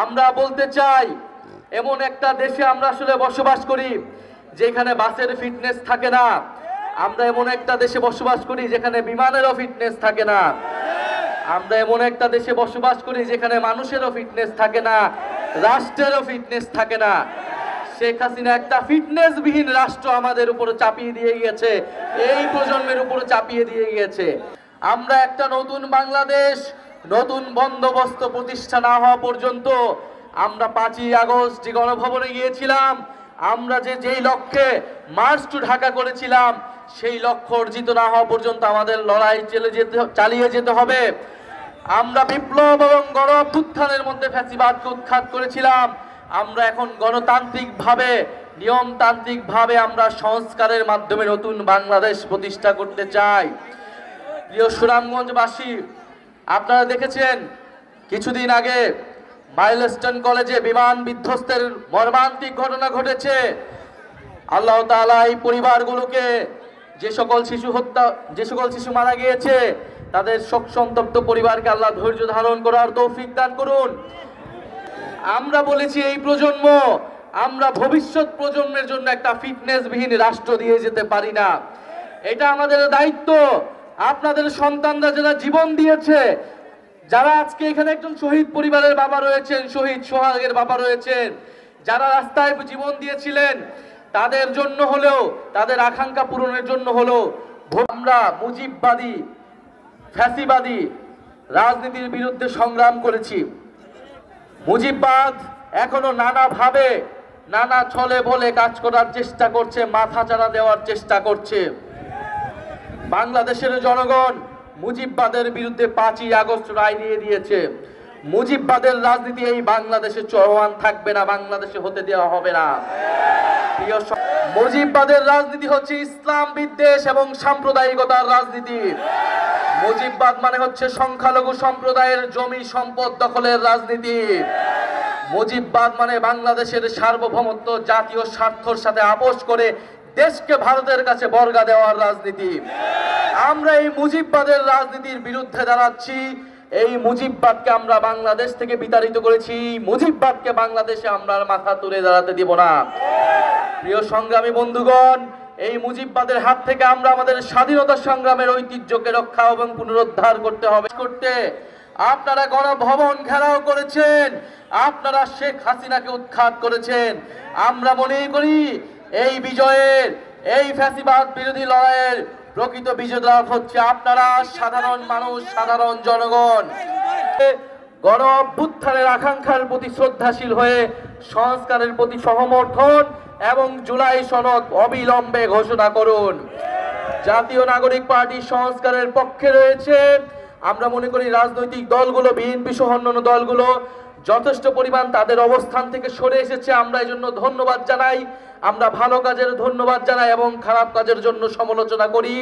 আমরা বলতে চাই এমন একটা দেশে আমরা আসলে বসবাস করি যেখানে বাসের ফিটনেস থাকে না। আমরা এমন একটা দেশে বসবাস করি যেখানে বিমানেরও ফিটনেস থাকে না। আমরা এমন একটা দেশে বসবাস করি যেখানে মানুষেরও ফিটনেস থাকে না, রাষ্ট্রেরও ফিটনেস থাকে না। শেখ হাসিনা একটা ফিটনেসবিহীন রাষ্ট্র আমাদের উপরে চাপিয়ে দিয়ে গিয়েছে, এই প্রজন্মের উপরে চাপিয়ে দিয়ে গিয়েছে। আমরা একটা নতুন বাংলাদেশ, নতুন বন্দোবস্ত প্রতিষ্ঠা না হওয়া পর্যন্ত আমরা 5ই আগস্ট যে গণভবনে গিয়েছিলাম, আমরা যেই লক্ষ্যে মার্চ টু ঢাকা করেছিলাম, সেই লক্ষ্য অর্জিত না হওয়া পর্যন্ত আমাদের লড়াই চালিয়ে যেতে হবে। আমরা বিপ্লব এবং গণ অভ্যুত্থানের মধ্যে ফ্যাসিবাদকে উৎখাত করেছিলাম। আমরা এখন গণতান্ত্রিকভাবে, নিয়মতান্ত্রিকভাবে আমরা সংস্কারের মাধ্যমে নতুন বাংলাদেশ প্রতিষ্ঠা করতে চাই। প্রিয় সুনামগঞ্জবাসী, আপনারা দেখেছেন কিছুদিন আগে মাইলস্টোন কলেজে বিমান বিধ্বস্তের মর্মান্তিক ঘটনা ঘটেছে। আল্লাহ তাআলা এই পরিবারগুলোকে, যে সকল শিশু মারা গিয়েছে, তাদের শোক সন্তপ্ত পরিবারকে আল্লাহ ধৈর্য ধারণ করার তৌফিক দান করুন। আমরা বলেছি এই প্রজন্ম, আমরা ভবিষ্যৎ প্রজন্মের জন্য একটা ফিটনেসবিহীন রাষ্ট্র দিয়ে যেতে পারি না। এটা আমাদের দায়িত্ব। আপনাদের সন্তানরা যারা জীবন দিয়েছে, যারা আজকে এখানে একজন শহীদ পরিবারের বাবা রয়েছেন, শহীদ সোহাগের বাবা রয়েছেন, যারা রাস্তায় জীবন দিয়েছিলেন, তাদের জন্য হলেও, তাদের আকাঙ্ক্ষা পূরণের জন্য হলেও আমরা মুজিববাদী, ফ্যাসিবাদী রাজনীতির বিরুদ্ধে সংগ্রাম করেছি। মুজিববাদ এখনো নানাভাবে, নানা ছলে বলে কাজ করার চেষ্টা করছে, মাথাচাড়া দেওয়ার চেষ্টা করছে। বাংলাদেশের জনগণ মুজিববাদের বিরুদ্ধে 5ই আগস্ট রায় দিয়ে দিয়েছে। মুজিববাদের রাজনীতি এই বাংলাদেশে চলমান থাকবে না, বাংলাদেশে হতে দেওয়া হবে না। মুজিববাদের রাজনীতি হচ্ছে ইসলাম বিদ্বেষ এবং সাম্প্রদায়িকতার রাজনীতি। মুজিববাদ মানে হচ্ছে সংখ্যালঘু সম্প্রদায়ের জমি সম্পদ দখলের রাজনীতি। মুজিববাদ মানে বাংলাদেশের সার্বভৌমত্ব, জাতীয় স্বার্থের সাথে আপোষ করে দেশকে ভারতের কাছে বর্গা দেওয়ার রাজনীতি। আমরা এই মুজিববাদের রাজনীতির বিরুদ্ধে দাঁড়াচ্ছি। এই মুজিববাদকে আমরা বাংলাদেশ থেকে বিতাড়িত করেছি। মুজিববাদকে বাংলাদেশে আমরা মাথা তুলে দাঁড়াতে দিব না। প্রিয় সংগ্রামী বন্ধুগণ, এই মুজিববাদের হাত থেকে আমরা আমাদের স্বাধীনতা সংগ্রামের ঐতিহ্যকে রক্ষা এবং পুনরুদ্ধার করতে হবে। আপনারা গণভবন ঘেরাও করেছেন, আপনারা শেখ হাসিনাকে উৎখাত করেছেন। আমরা মনে করি এই বিজয়ের, এই ফ্যাসিবাদ বিরোধী লড়াইয়ের প্রকৃত বিজেতা হচ্ছে আপনারা, সাধারণ মানুষ, সাধারণ জনগণ। গণ অভ্যুত্থানের আকাঙ্ক্ষার প্রতি শ্রদ্ধাশীল হয়ে সংস্কারের প্রতি সহমর্থন এবং জুলাই সনদ অবিলম্বে ঘোষণা করুন। জাতীয় নাগরিক পার্টি সংস্কারের পক্ষে রয়েছে। আমরা মনে করি রাজনৈতিক দলগুলো, বিএনপি সহ অন্যান্য দলগুলো যথেষ্ট পরিমাণ তাদের অবস্থান থেকে সরে এসেছে। আমরা এই জন্য ধন্যবাদ জানাই। আমরা ভালো কাজের ধন্যবাদ জানাই এবং খারাপ কাজের জন্য সমালোচনা করি।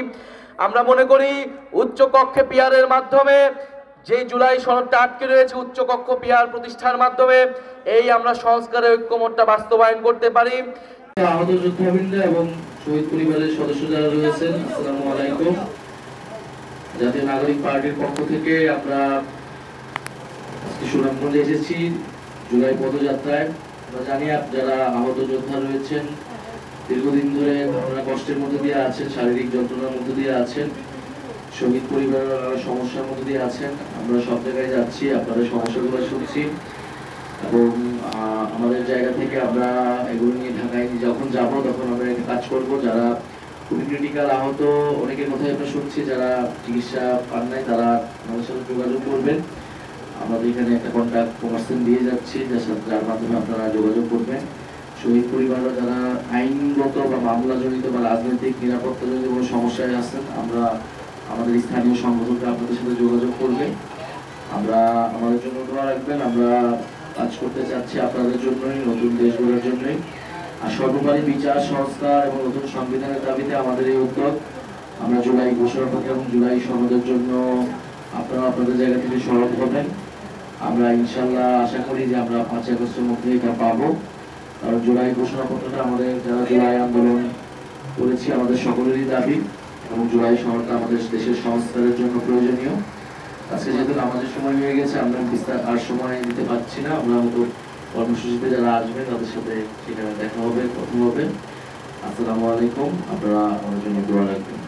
আমরা মনে করি উচ্চ কক্ষে পিয়ারের মাধ্যমে, যে জুলাই সনদটা আটকে রয়েছে, উচ্চ কক্ষ পিয়ার প্রতিষ্ঠার মাধ্যমে এই আমরা সংস্কারের ঐক্যমত্যটা বাস্তবায়ন করতে পারি। আহত যোদ্ধাবৃন্দ এবং শহীদ পরিবারের সদস্য যারা রয়েছেন, আসসালামু আলাইকুম। জাতীয় নাগরিক পার্টির পক্ষ থেকে আমরা সুনামগঞ্জে এসেছি জুলাই পদযাত্রায়। আমরা জানি যারা আহত যোদ্ধা রয়েছেন, দীর্ঘদিন ধরে আমরা কষ্টের মধ্যে দিয়ে আছেন, শারীরিক যন্ত্রণার মধ্যে দিয়ে আছেন, শহীদ পরিবারের সমস্যার মধ্যে দিয়ে আছেন। আমরা সব জায়গায় যাচ্ছি, আপনাদের সমস্যাগুলো শুনছি এবং আমাদের জায়গা থেকে আমরা এগুলো নিয়ে ঢাকায় যখন যাব তখন আমরা একটা কাজ করব। যারা খুবই ক্রিটিক্যাল আহত, অনেকের কথাই আমরা শুনছি, যারা চিকিৎসা পান নাই, তারা আমাদের সাথে যোগাযোগ করবেন। আমাদের এখানে একটা কন্ট্যাক্ট পার্সন দিয়ে যাচ্ছি, যার মাধ্যমে আপনারা যোগাযোগ করবেন। শহীদ পরিবাররা যারা আইনগত বা মামলাজনিত বা রাজনৈতিক নিরাপত্তাজনিত কোনো সমস্যায় আছেন, আমরা আমাদের স্থানীয় সংগঠনকে আপনাদের সাথে যোগাযোগ করবে। আমরা আমাদের জন্য দোয়া রাখবেন। আমরা কাজ করতে চাচ্ছি আপনাদের জন্যই, নতুন দেশ গড়ার জন্যই। আর সর্বোপরি বিচার, সংস্কার এবং নতুন সংবিধানের দাবিতে আমাদের এই উদ্যোগ। আমরা জুলাই ঘোষণাপত্র এবং জুলাই সনদের জন্য আপনারা আপনাদের জায়গা থেকে সরব হবেন। আমরা ইনশাল্লাহ আশা করি যে আমরা 5 আগস্টের মধ্যে এটা পাবো। কারণ জুলাই ঘোষণাপত্রটা আমাদের যারা জুলাই আন্দোলন করেছি আমাদের সকলেরই দাবি এবং জুলাই সনদটা আমাদের দেশের সংস্কারের জন্য প্রয়োজনীয়। আজকে যেহেতু আমাদের সময় হয়ে গেছে, আমরা আর সময় দিতে পারছি না। আমরা আমাদের কর্মসূচিতে যারা আসবে তাদের সাথে সেখানে দেখা হবে, কথা হবে। আসসালামু আলাইকুম, আপনারা আমার জন্য দোয়া রাখবেন।